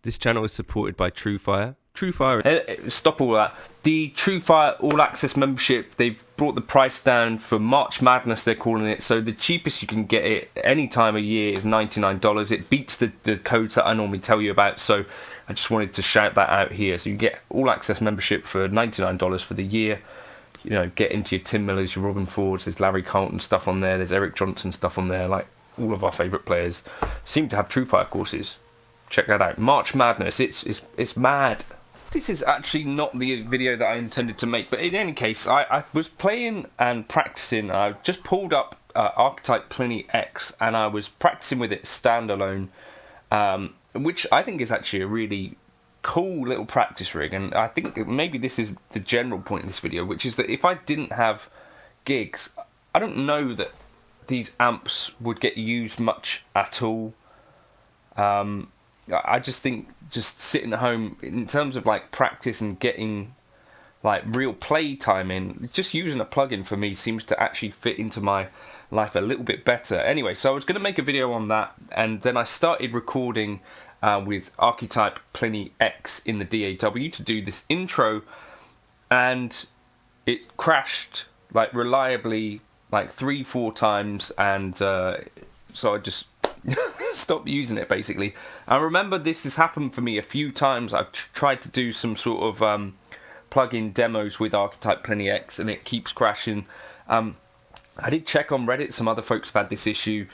This channel is supported by Truefire. Truefire, stop all that. The Truefire All Access membership, they've brought the price down for March Madness, they're calling it. So the cheapest you can get it any time of year is $99. It beats the codes that I normally tell you about. So I just wanted to shout that out here. So you get All Access membership for $99 for the year. You know, get into your Tim Millers, your Robin Fords, there's Larry Carlton stuff on there, there's Eric Johnson stuff on there. Like, all of our favourite players seem to have Truefire courses. Check that out. March Madness, it's mad. This is actually not the video that I intended to make, but in any case, I was playing and practicing. I just pulled up Archetype Plini X, and I was practicing with it standalone, which I think is actually a really cool little practice rig. And I think maybe this is the general point of this video, which is that if I didn't have gigs, I don't know that these amps would get used much at all. I just think just sitting at home, in terms of like practice and getting like real play time in, just using a plugin for me seems to actually fit into my life a little bit better. Anyway, so I was going to make a video on that, and then I started recording with Archetype Plini X in the DAW to do this intro, and it crashed like reliably like 3-4 times, and so I just stopped using it basically. I remember this has happened for me a few times. I've tried to do some sort of plug-in demos with Archetype Plini X and it keeps crashing. I did check on Reddit, some other folks have had this issue.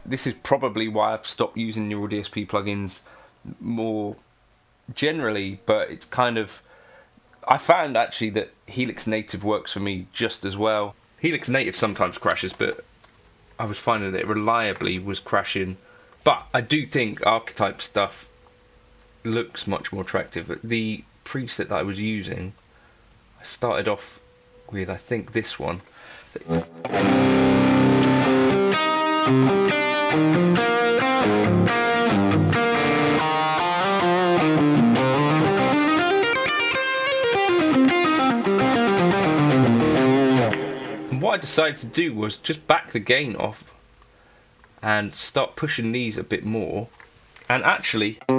This is probably why I've stopped using neural DSP plugins more generally, but it's kind of, I found actually that Helix Native works for me just as well. Helix Native sometimes crashes, but I was finding that it reliably was crashing. But I do think Archetype stuff looks much more attractive. The preset that I was using, I started off with, I think, this one. what I decided to do was just back the gain off and start pushing these a bit more, and actually I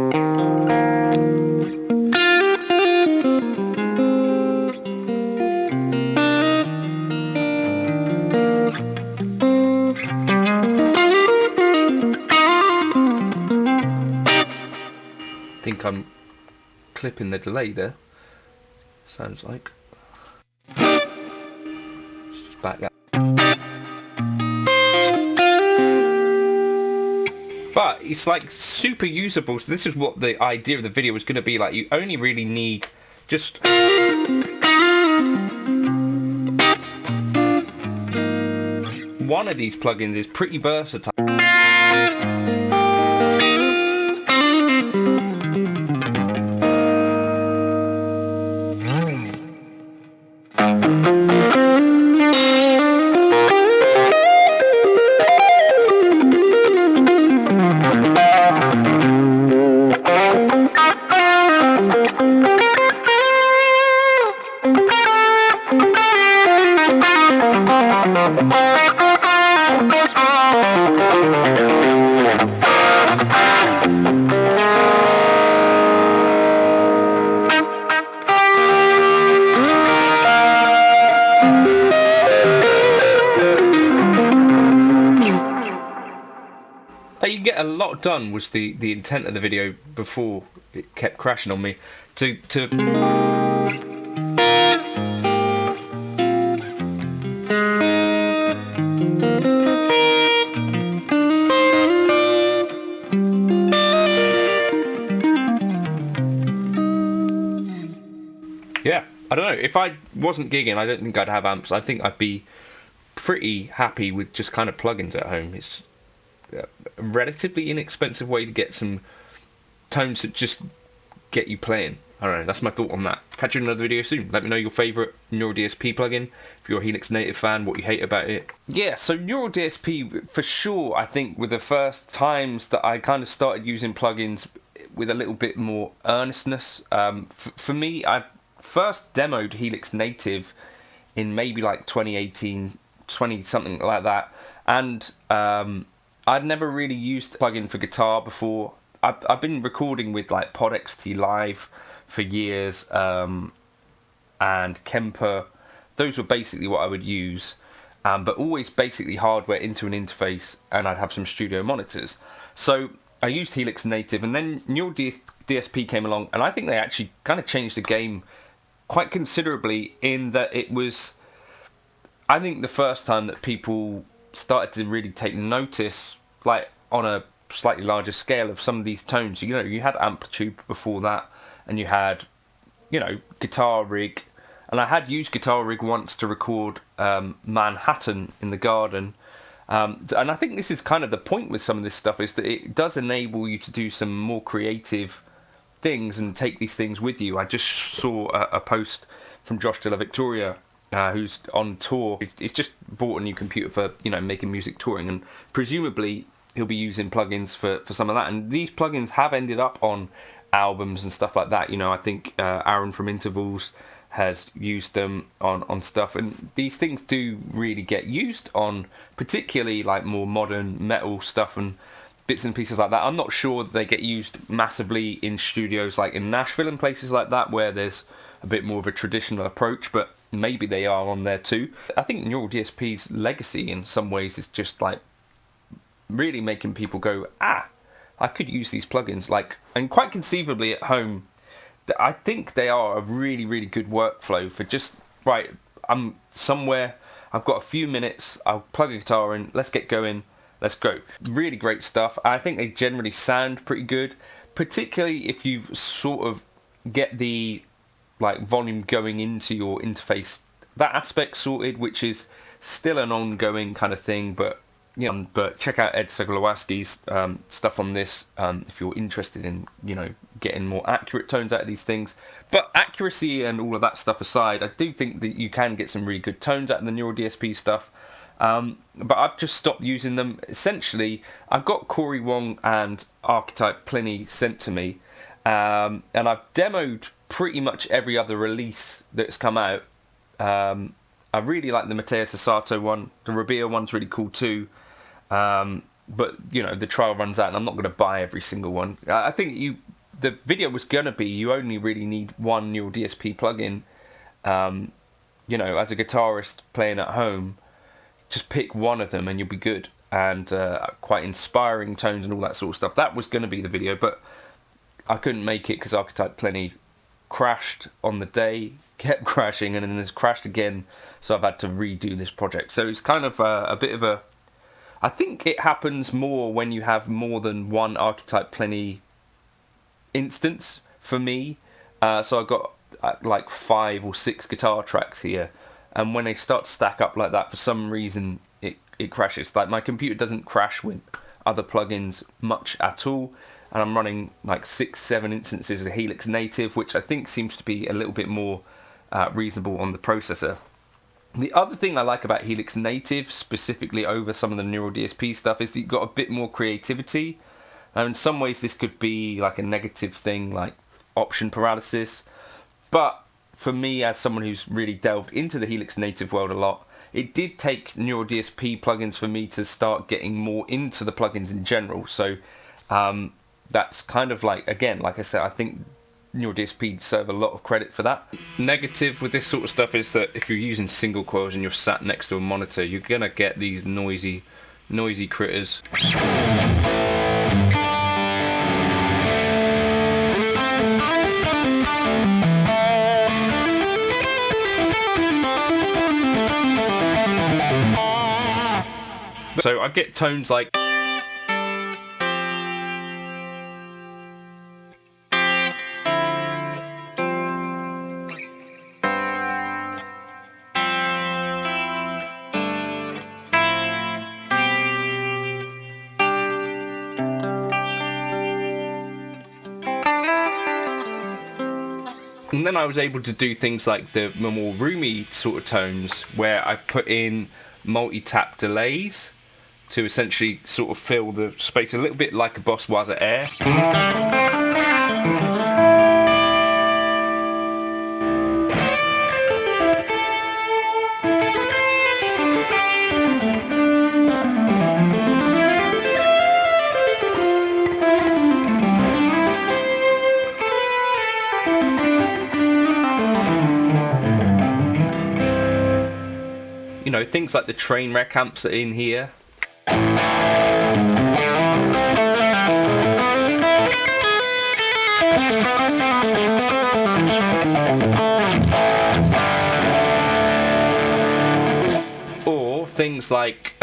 think I'm clipping the delay there, sounds like. Just back that. But it's like super usable, so this is what the idea of the video was going to be like. You only really need just one of these plugins is pretty versatile. You get a lot done was the intent of the video before it kept crashing on me. Yeah, I don't know. If I wasn't gigging, I don't think I'd have amps. I think I'd be pretty happy with just kind of plugins at home. It's a relatively inexpensive way to get some tones that just get you playing. I don't know, that's my thought on that. Catch you in another video soon. Let me know your favourite Neural DSP plugin. If you're a Helix Native fan, what you hate about it. Yeah, so Neural DSP, for sure, I think were the first times that I kind of started using plugins with a little bit more earnestness. For me, I first demoed Helix Native in maybe like 2018, 20 something like that, and I'd never really used a plugin for guitar before. I've been recording with like Pod XT Live for years, and Kemper. Those were basically what I would use, but always basically hardware into an interface, and I'd have some studio monitors. So I used Helix Native, and then Neural DSP came along, and I think they actually kind of changed the game quite considerably in that it was, I think, the first time that people started to really take notice, like on a slightly larger scale, of some of these tones. You know, you had Amplitude before that, and you had, you know, Guitar Rig, and I had used Guitar Rig once to record Manhattan in the Garden, and I think this is kind of the point with some of this stuff, is that it does enable you to do some more creative things and take these things with you. I just saw a post from Josh de la Victoria, who's on tour. He's just bought a new computer for, you know, making music touring, and presumably he'll be using plugins for some of that. And these plugins have ended up on albums and stuff like that. You know, I think Aaron from Intervals has used them on stuff, and these things do really get used on particularly like more modern metal stuff and bits and pieces like that. I'm not sure they get used massively in studios like in Nashville and places like that where there's a bit more of a traditional approach, but maybe they are on there too. I think Neural DSP's legacy in some ways is just like really making people go, I could use these plugins, like, and quite conceivably at home. I think they are a really, really good workflow for just, right, I'm somewhere, I've got a few minutes, I'll plug a guitar in, let's get going, let's go. Really great stuff. I think they generally sound pretty good, particularly if you sort of get the like volume going into your interface, that aspect sorted, which is still an ongoing kind of thing, but you know, but check out Ed Segalowaski's stuff on this if you're interested in, you know, getting more accurate tones out of these things. But accuracy and all of that stuff aside, I do think that you can get some really good tones out of the Neural DSP stuff. But I've just stopped using them. Essentially, I've got Corey Wong and Archetype Plini sent to me, and I've demoed pretty much every other release that's come out. I really like the Mateus Asato one. The Rabia one's really cool too. But, you know, the trial runs out and I'm not going to buy every single one. I think the video was going to be you only really need one Neural DSP plugin. You know, as a guitarist playing at home, just pick one of them and you'll be good. And quite inspiring tones and all that sort of stuff. That was going to be the video, but I couldn't make it because Archetype Plini crashed on the day, kept crashing, and then has crashed again. So I've had to redo this project. So it's kind of a bit of a... I think it happens more when you have more than one Archetype Plini instance for me. So I've got like 5 or 6 guitar tracks here, and when they start to stack up like that, for some reason it crashes. Like my computer doesn't crash with other plugins much at all, and I'm running like 6-7 instances of Helix Native, which I think seems to be a little bit more reasonable on the processor. The other thing I like about Helix Native, specifically over some of the Neural DSP stuff, is that you've got a bit more creativity. And in some ways this could be like a negative thing, like option paralysis. But for me, as someone who's really delved into the Helix Native world a lot, it did take Neural DSP plugins for me to start getting more into the plugins in general. So that's kind of like, again, like I said, I think Neural DSP deserve a lot of credit for that. Negative with this sort of stuff is that if you're using single coils and you're sat next to a monitor, you're gonna get these noisy critters. So I get tones like... And then I was able to do things like the more roomy sort of tones, where I put in multi-tap delays to essentially sort of fill the space a little bit like a Boss Waza Air. You know, things like the train wreck amps are in here. Or things like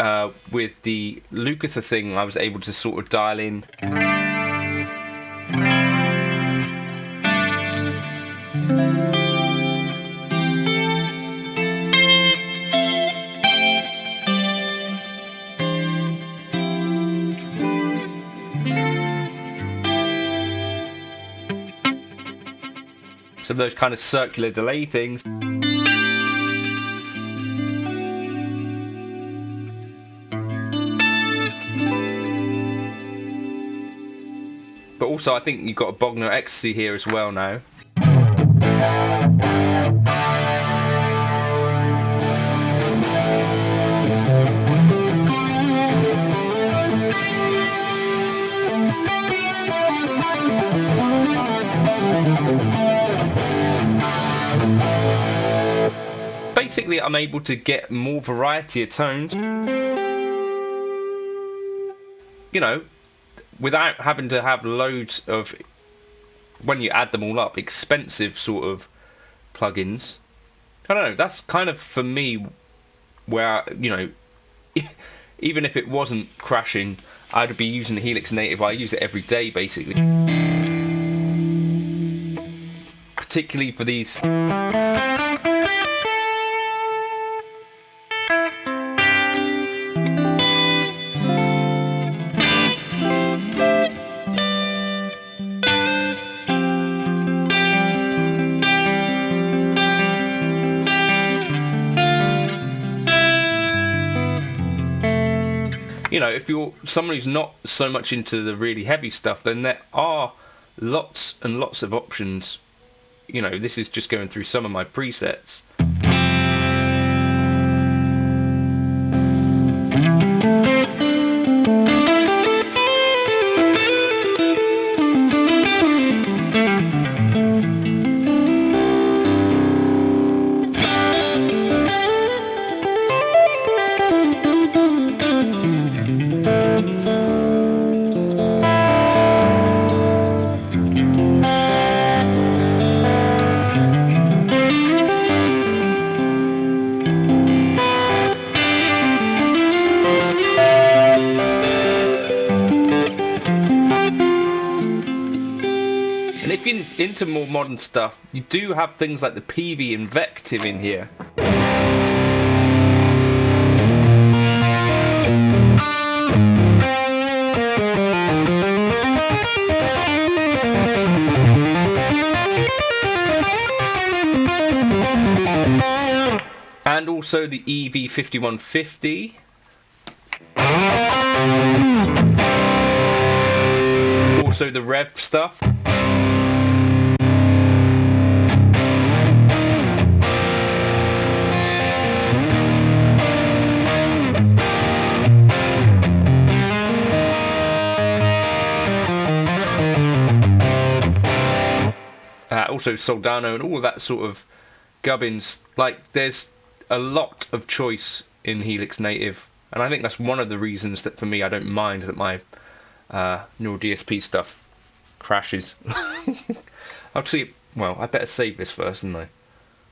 with the Lukather thing, I was able to sort of dial in some of those kind of circular delay things. But also I think you've got a Bogner Ecstasy here as well now. Basically, I'm able to get more variety of tones, you know, without having to have loads of, when you add them all up, expensive sort of plugins. I don't know, that's kind of, for me, where, you know, even if it wasn't crashing, I'd be using the Helix Native. I use it every day, basically. Particularly for these... You know, if you're someone who's not so much into the really heavy stuff, then there are lots and lots of options. You know, this is just going through some of my presets. get into more modern stuff, you do have things like the PV Invective in here. And also the EV5150. Also the Rev stuff. Also Soldano and all of that sort of gubbins. Like, there's a lot of choice in Helix Native, and I think that's one of the reasons that for me I don't mind that my neural DSP stuff crashes. I'll see. Well, I better save this first, didn't I?